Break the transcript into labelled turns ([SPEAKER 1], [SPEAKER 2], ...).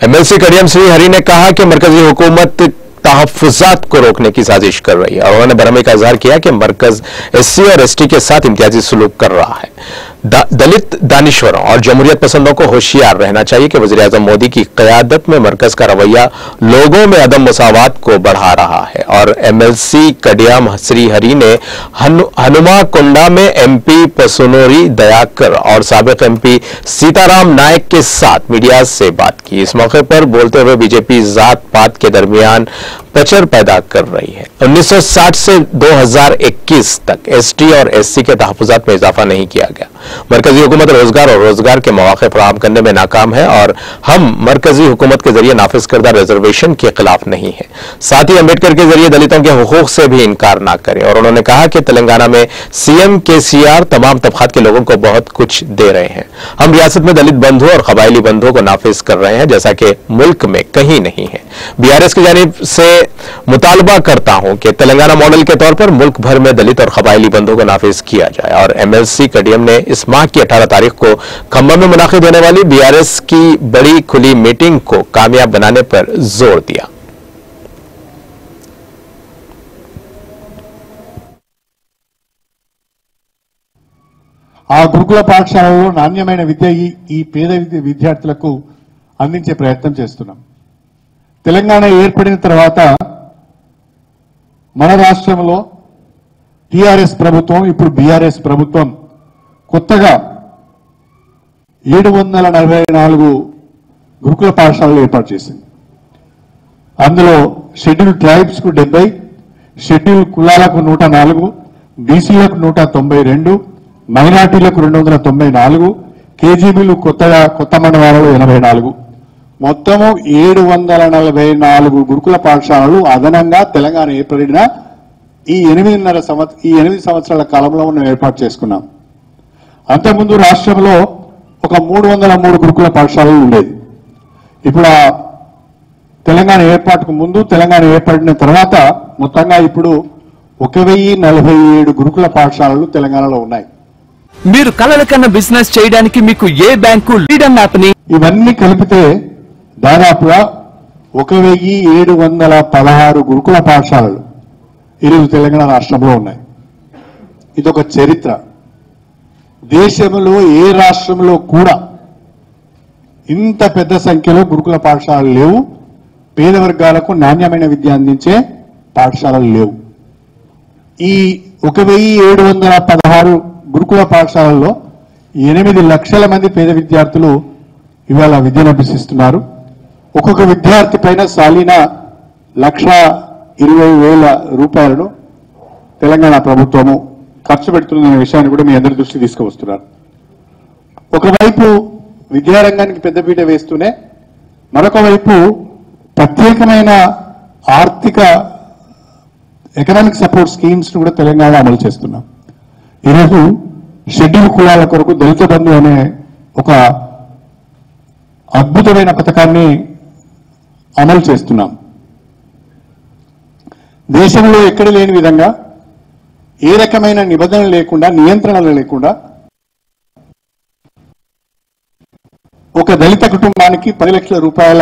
[SPEAKER 1] MLC कडियम Shri Hari ने कहा कि मरकजी हुकूमत तहफ्फुजात को रोकने की साजिश कर रही है और उन्होंने भरमे का इजहार किया कि मरकज एससी और एसटी के साथ इम्तियाजी सुलूक कर रहा है। दलित दानिश्वरों और जमहूरियत पसंदों को होशियार रहना चाहिए कि वज़ीर आज़म मोदी की क़यादत में मरकज का रवैया लोगों में अदम मुसावात को बढ़ा रहा है। और एमएलसी कडियम श्री हरी ने हनुमा कुंडा में एमपी पसुनोरी दयाकर और साबिक एमपी सीताराम नायक के साथ मीडिया से बात की। इस मौके पर बोलते हुए बीजेपी जात पात के दरमियान पचर पैदा कर रही है। 1960 से 2021 तक एसटी और एससी के तहफ्फुजात में इजाफा नहीं किया गया। मरकजी हुकूमत रोजगार और रोजगार के मौके फराहम करने में नाकाम है और हम मरकजी हुकूमत के जरिए नाफिज करदा रिजर्वेशन के खिलाफ नहीं है। साथ ही अम्बेडकर के जरिए दलितों के हुकूक से भी इनकार ना करें। और उन्होंने कहा कि तेलंगाना में सीएम केसीआर तमाम तबकात के लोगों को बहुत कुछ दे रहे हैं। हम रियासत में दलित बंधुओं और कबायली बंधुओं को नाफिज कर रहे हैं जैसा कि मुल्क में कहीं नहीं है। बीआरएस की जानिब से मुतालबा करता हूं कि तेलंगाना मॉडल के तौर पर मुल्क भर में दलित और कबायली बंधुओं को नाफिज किया जाए। और एमएलसी कडियम ने इस माह की 18 तारीख को खम्बा में मुनाकिद होने वाली बीआरएस की बड़ी खुली मीटिंग को कामयाब बनाने पर जोर दिया।
[SPEAKER 2] ఆ గురుకుల పాఠశాలలో నాణ్యమైన విద్య ఈ పేద విద్యార్థులకు అందించే ప్రయత్నం చేస్తున్నాం. తెలంగాణ ఏర్పడిన తర్వాత మన రాష్ట్రంలో టీఆర్ఎస్ ప్రభుత్వం ఇప్పుడు బీఆర్ఎస్ ప్రభుత్వం కొత్తగా 744 గురుకుల పాఠశాలలు ఏర్పాటు చేసింది. అందులో షెడ్యూల్ ట్రైబ్స్ కు 70, షెడ్యూల్ కులాలకు 104, బీసీలకు 192, మైనార్టీలకు 294, కేజీబీలు కొత్త మండలాలలో 84, మొత్తము 744 గురుకుల పాఠశాలలు అదనంగా తెలంగాణ ఏర్పడిన ఈ 8 సంవత్సరాల కాలంలో మనం ఏర్పాటు చేసుకున్నాం. అంతకుముందు రాష్ట్రంలో ఒక 303 గురుకుల పాఠశాలలు ఉండేది. ఇప్పుడు తెలంగాణ ఏర్పాటుకు ముందు, తెలంగాణ ఏర్పడిన తర్వాత మొత్తంగా ఇప్పుడు 1047 గురుకుల పాఠశాలలు తెలంగాణలో ఉన్నాయి.
[SPEAKER 3] మీరు కలల కన్నా బిజినెస్ చేయడానికి మీకు ఏ బ్యాంకు లీడర్ యాప్ని
[SPEAKER 2] ఇవన్నీ కలిపితే దాదాపుగా 1716 గురుకుల పాఠశాలలు ఈరోజు తెలంగాణ రాష్ట్రంలో ఉన్నాయి. ఇదొక చరిత్ర. దేశంలో ఏ రాష్ట్రంలో కూడా ఇంత పెద్ద సంఖ్యలో గురుకుల పాఠశాలలు లేవు. పేద వర్గాలకు నాణ్యమైన విద్య అందించే పాఠశాలలు లేవు. ఈ 1716 గురుకుల పాఠశాలల్లో 8 లక్షల మంది పేద విద్యార్థులు ఇవాళ విద్యను అభ్యసిస్తున్నారు. ఒక్కొక్క విద్యార్థి పైన సాలీనా 1,20,000 రూపాయలను తెలంగాణ ప్రభుత్వము ఖర్చు పెడుతున్న విషయాన్ని కూడా మీ అందరి దృష్టికి తీసుకువస్తున్నారు. ఒకవైపు విద్యారంగానికి పెద్దపీట వేస్తూనే మరొక వైపు ప్రత్యేకమైన ఆర్థిక ఎకనామిక్ సపోర్ట్ స్కీమ్స్ ను కూడా తెలంగాణ అమలు చేస్తున్నాం. ఈరోజు షెడ్యూల్ కులాల కొరకు దళిత బంధు అనే ఒక అద్భుతమైన పథకాన్ని అమలు చేస్తున్నాం. దేశంలో ఎక్కడ లేని విధంగా ఏ రకమైన నిబంధనలు లేకుండా, నియంత్రణలు లేకుండా ఒక దళిత కుటుంబానికి 10 లక్షల రూపాయల